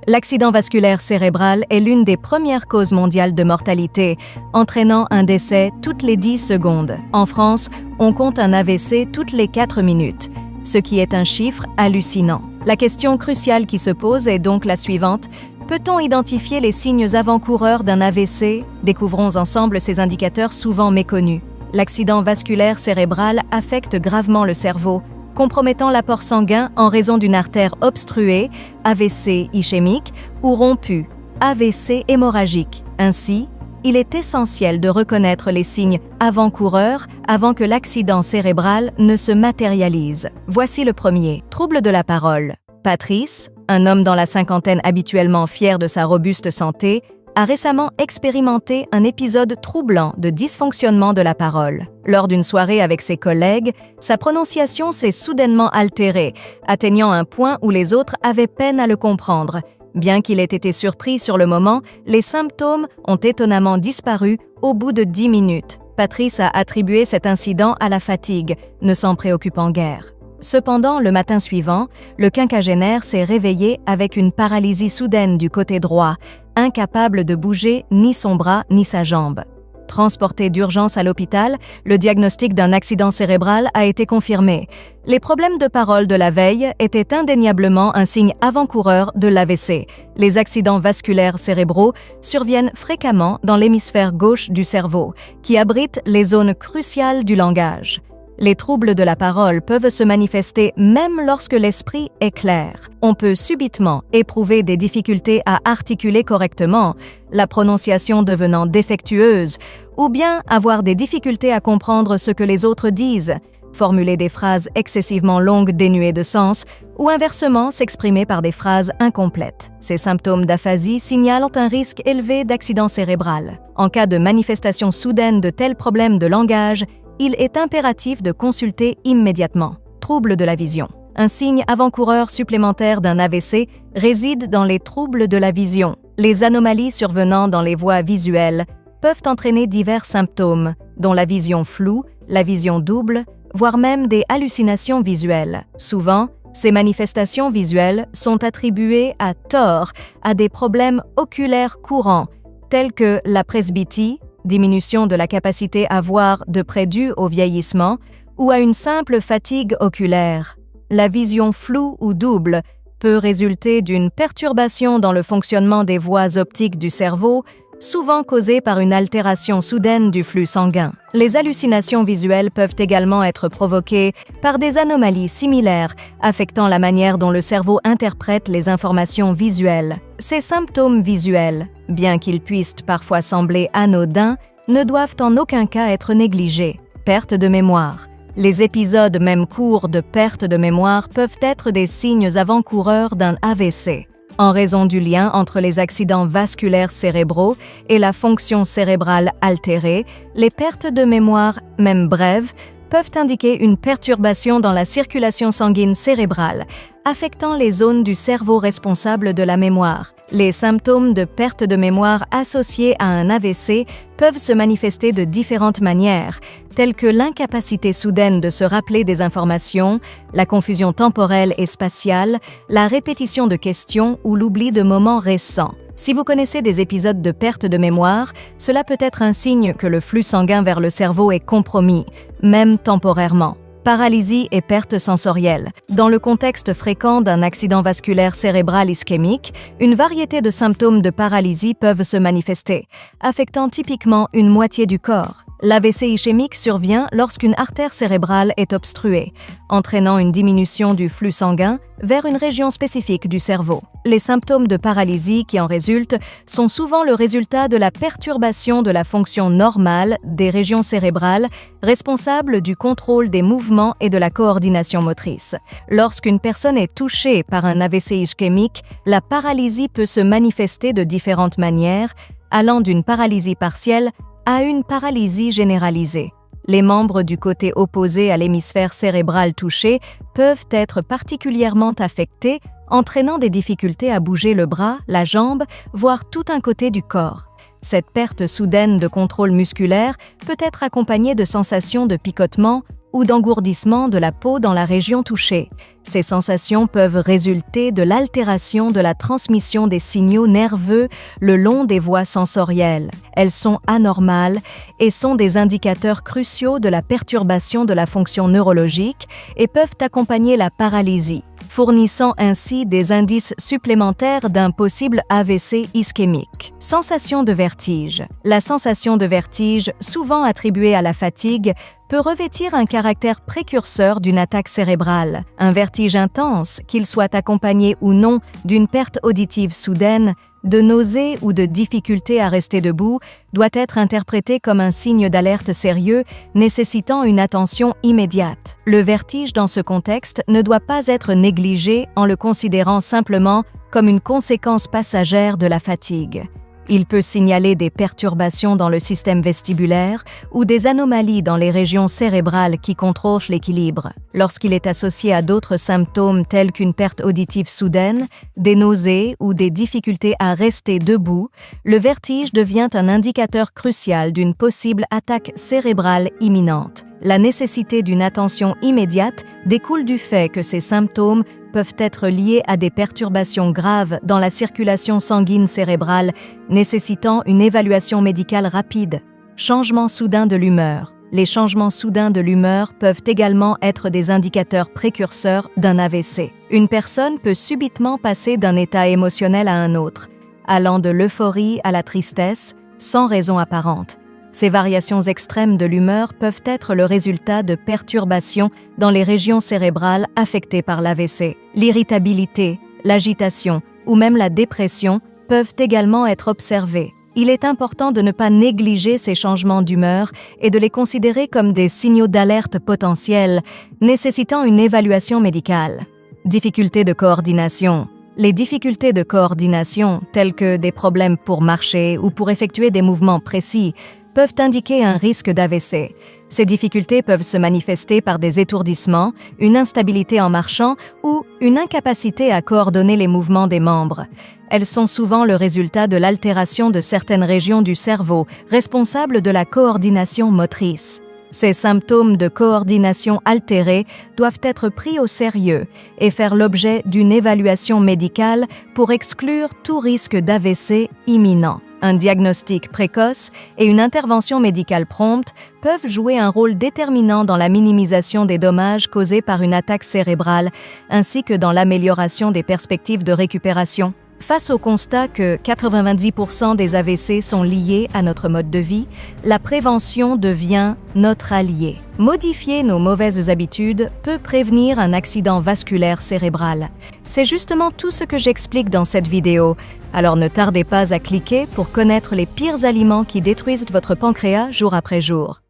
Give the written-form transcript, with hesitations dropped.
L'accident vasculaire cérébral est l'une des premières causes mondiales de mortalité, entraînant un décès toutes les 10 secondes. En France, on compte un AVC toutes les 4 minutes, ce qui est un chiffre hallucinant. La question cruciale qui se pose est donc la suivante. Peut-on identifier les signes avant-coureurs d'un AVC? Découvrons ensemble ces indicateurs souvent méconnus. L'accident vasculaire cérébral affecte gravement le cerveau, compromettant l'apport sanguin en raison d'une artère obstruée, AVC ischémique, ou rompue, AVC hémorragique. Ainsi, il est essentiel de reconnaître les signes avant-coureurs avant que l'accident cérébral ne se matérialise. Voici le premier. Trouble de la parole. Patrice, un homme dans la cinquantaine habituellement fier de sa robuste santé, a récemment expérimenté un épisode troublant de dysfonctionnement de la parole. Lors d'une soirée avec ses collègues, sa prononciation s'est soudainement altérée, atteignant un point où les autres avaient peine à le comprendre. Bien qu'il ait été surpris sur le moment, les symptômes ont étonnamment disparu au bout de 10 minutes. Patrice a attribué cet incident à la fatigue, ne s'en préoccupant guère. Cependant, le matin suivant, le quinquagénaire s'est réveillé avec une paralysie soudaine du côté droit, incapable de bouger ni son bras ni sa jambe. Transporté d'urgence à l'hôpital, le diagnostic d'un accident cérébral a été confirmé. Les problèmes de parole de la veille étaient indéniablement un signe avant-coureur de l'AVC. Les accidents vasculaires cérébraux surviennent fréquemment dans l'hémisphère gauche du cerveau, qui abrite les zones cruciales du langage. Les troubles de la parole peuvent se manifester même lorsque l'esprit est clair. On peut subitement éprouver des difficultés à articuler correctement, la prononciation devenant défectueuse, ou bien avoir des difficultés à comprendre ce que les autres disent, formuler des phrases excessivement longues dénuées de sens, ou inversement s'exprimer par des phrases incomplètes. Ces symptômes d'aphasie signalent un risque élevé d'accident cérébral. En cas de manifestation soudaine de tels problèmes de langage, il est impératif de consulter immédiatement. Troubles de la vision. Un signe avant-coureur supplémentaire d'un AVC réside dans les troubles de la vision. Les anomalies survenant dans les voies visuelles peuvent entraîner divers symptômes, dont la vision floue, la vision double, voire même des hallucinations visuelles. Souvent, ces manifestations visuelles sont attribuées à tort à des problèmes oculaires courants, tels que la presbytie, diminution de la capacité à voir de près due au vieillissement, ou à une simple fatigue oculaire. La vision floue ou double peut résulter d'une perturbation dans le fonctionnement des voies optiques du cerveau, souvent causée par une altération soudaine du flux sanguin. Les hallucinations visuelles peuvent également être provoquées par des anomalies similaires affectant la manière dont le cerveau interprète les informations visuelles. Ces symptômes visuels, bien qu'ils puissent parfois sembler anodins, ne doivent en aucun cas être négligés. Perte de mémoire. Les épisodes même courts de perte de mémoire peuvent être des signes avant-coureurs d'un AVC. En raison du lien entre les accidents vasculaires cérébraux et la fonction cérébrale altérée, les pertes de mémoire, même brèves, peuvent indiquer une perturbation dans la circulation sanguine cérébrale, affectant les zones du cerveau responsables de la mémoire. Les symptômes de perte de mémoire associés à un AVC peuvent se manifester de différentes manières, telles que l'incapacité soudaine de se rappeler des informations, la confusion temporelle et spatiale, la répétition de questions ou l'oubli de moments récents. Si vous connaissez des épisodes de perte de mémoire, cela peut être un signe que le flux sanguin vers le cerveau est compromis, même temporairement. Paralysie et perte sensorielle. Dans le contexte fréquent d'un accident vasculaire cérébral ischémique, une variété de symptômes de paralysie peuvent se manifester, affectant typiquement une moitié du corps. L'AVC ischémique survient lorsqu'une artère cérébrale est obstruée, entraînant une diminution du flux sanguin vers une région spécifique du cerveau. Les symptômes de paralysie qui en résultent sont souvent le résultat de la perturbation de la fonction normale des régions cérébrales responsables du contrôle des mouvements et de la coordination motrice. Lorsqu'une personne est touchée par un AVC ischémique, la paralysie peut se manifester de différentes manières, allant d'une paralysie partielle à une paralysie généralisée. Les membres du côté opposé à l'hémisphère cérébral touché peuvent être particulièrement affectés, entraînant des difficultés à bouger le bras, la jambe, voire tout un côté du corps. Cette perte soudaine de contrôle musculaire peut être accompagnée de sensations de picotement ou d'engourdissement de la peau dans la région touchée. Ces sensations peuvent résulter de l'altération de la transmission des signaux nerveux le long des voies sensorielles. Elles sont anormales et sont des indicateurs cruciaux de la perturbation de la fonction neurologique et peuvent accompagner la paralysie, fournissant ainsi des indices supplémentaires d'un possible AVC ischémique. Sensation de vertige. La sensation de vertige, souvent attribuée à la fatigue, peut revêtir un caractère précurseur d'une attaque cérébrale. Un vertige intense, qu'il soit accompagné ou non d'une perte auditive soudaine, de nausées ou de difficultés à rester debout, doit être interprété comme un signe d'alerte sérieux nécessitant une attention immédiate. Le vertige dans ce contexte ne doit pas être négligé en le considérant simplement comme une conséquence passagère de la fatigue. Il peut signaler des perturbations dans le système vestibulaire ou des anomalies dans les régions cérébrales qui contrôlent l'équilibre. Lorsqu'il est associé à d'autres symptômes tels qu'une perte auditive soudaine, des nausées ou des difficultés à rester debout, le vertige devient un indicateur crucial d'une possible attaque cérébrale imminente. La nécessité d'une attention immédiate découle du fait que ces symptômes peuvent être liés à des perturbations graves dans la circulation sanguine cérébrale, nécessitant une évaluation médicale rapide. Changement soudain de l'humeur. Les changements soudains de l'humeur peuvent également être des indicateurs précurseurs d'un AVC. Une personne peut subitement passer d'un état émotionnel à un autre, allant de l'euphorie à la tristesse, sans raison apparente. Ces variations extrêmes de l'humeur peuvent être le résultat de perturbations dans les régions cérébrales affectées par l'AVC. L'irritabilité, l'agitation ou même la dépression peuvent également être observées. Il est important de ne pas négliger ces changements d'humeur et de les considérer comme des signaux d'alerte potentiels nécessitant une évaluation médicale. Difficultés de coordination. Les difficultés de coordination, telles que des problèmes pour marcher ou pour effectuer des mouvements précis, peuvent indiquer un risque d'AVC. Ces difficultés peuvent se manifester par des étourdissements, une instabilité en marchant ou une incapacité à coordonner les mouvements des membres. Elles sont souvent le résultat de l'altération de certaines régions du cerveau responsables de la coordination motrice. Ces symptômes de coordination altérée doivent être pris au sérieux et faire l'objet d'une évaluation médicale pour exclure tout risque d'AVC imminent. Un diagnostic précoce et une intervention médicale prompte peuvent jouer un rôle déterminant dans la minimisation des dommages causés par une attaque cérébrale ainsi que dans l'amélioration des perspectives de récupération. Face au constat que 90% des AVC sont liés à notre mode de vie, la prévention devient notre allié. Modifier nos mauvaises habitudes peut prévenir un accident vasculaire cérébral. C'est justement tout ce que j'explique dans cette vidéo. Alors ne tardez pas à cliquer pour connaître les pires aliments qui détruisent votre pancréas jour après jour.